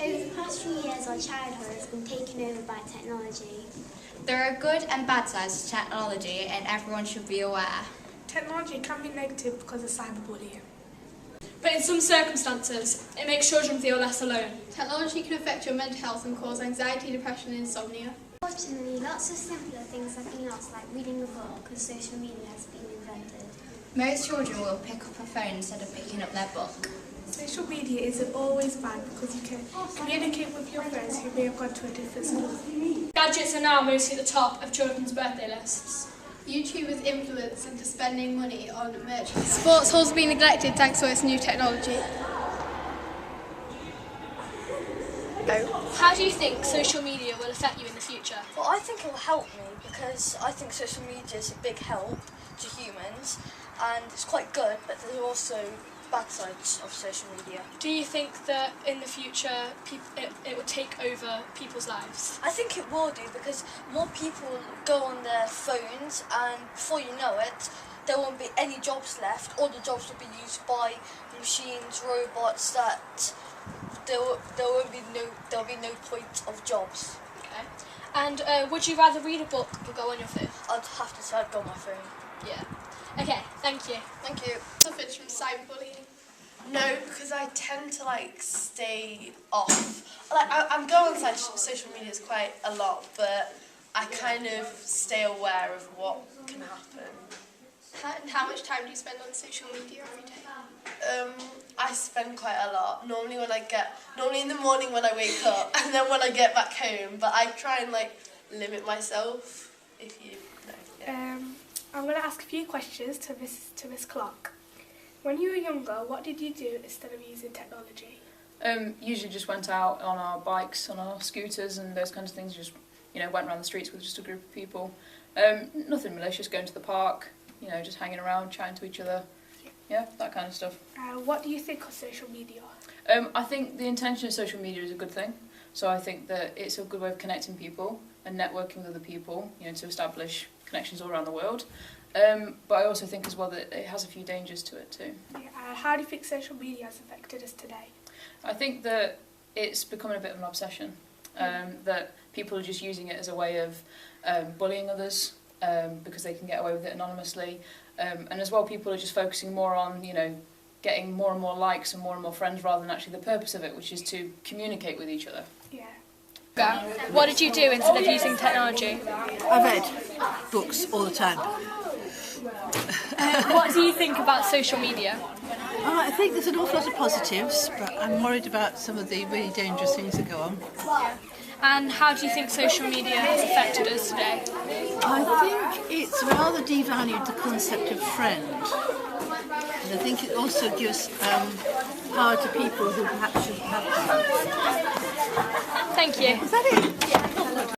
Over the past few years, our childhood has been taken over by technology. There are good and bad sides to technology, and everyone should be aware. Technology can be negative because of cyberbullying. But in some circumstances, it makes children feel less alone. Technology can affect your mental health and cause anxiety, depression and insomnia. Fortunately, lots of simpler things have been lost, like reading a book, because social media has been invented. Most children will pick up a phone instead of picking up their book. Social media isn't always bad because you can communicate with your friends who may have gone to a different school. Gadgets are now mostly at the top of children's birthday lists. YouTubers influence into spending money on merchandise. Sports halls have been neglected thanks to its new technology. How do you think social media will affect you in the future? Well, I think it will help me because I think social media is a big help to humans and it's quite good, but there's also bad sides of social media. Do you think that in the future it will take over people's lives? I think it will do because more people go on their phones and before you know it, there won't be any jobs left. All the jobs will be used by machines, robots, that there'll be no point of jobs. Okay. And would you rather read a book or go on your phone? I'd have to say I'd go on my phone. Yeah. Okay, thank you. Thank you. Suffers from cyberbullying. No, because I tend to stay off. I'm going on social media quite a lot, but I kind of stay aware of what can happen. And how much time do you spend on social media every day? I spend quite a lot. Normally in the morning when I wake up, and then when I get back home. But I try and limit myself. If you know. Yeah. I'm going to ask a few questions to Miss Clark. When you were younger, what did you do instead of using technology? Usually just went out on our bikes, on our scooters and those kinds of things, just went around the streets with just a group of people. Nothing malicious, going to the park, just hanging around, chatting to each other, that kind of stuff. What do you think of social media? I think the intention of social media is a good thing, so I think that it's a good way of connecting people and networking with other people, to establish connections all around the world. But I also think as well that it has a few dangers to it too. How do you think social media has affected us today? I think that it's becoming a bit of an obsession, that people are just using it as a way of bullying others because they can get away with it anonymously. And as well, people are just focusing more on, getting more and more likes and more friends rather than actually the purpose of it, which is to communicate with each other. Yeah. What did you do instead of using technology? I read books all the time. What do you think about social media? I think there's an awful lot of positives, but I'm worried about some of the really dangerous things that go on. And how do you think social media has affected us today? I think it's rather devalued the concept of friend. And I think it also gives power to people who perhaps shouldn't have them. Thank you. Is that it?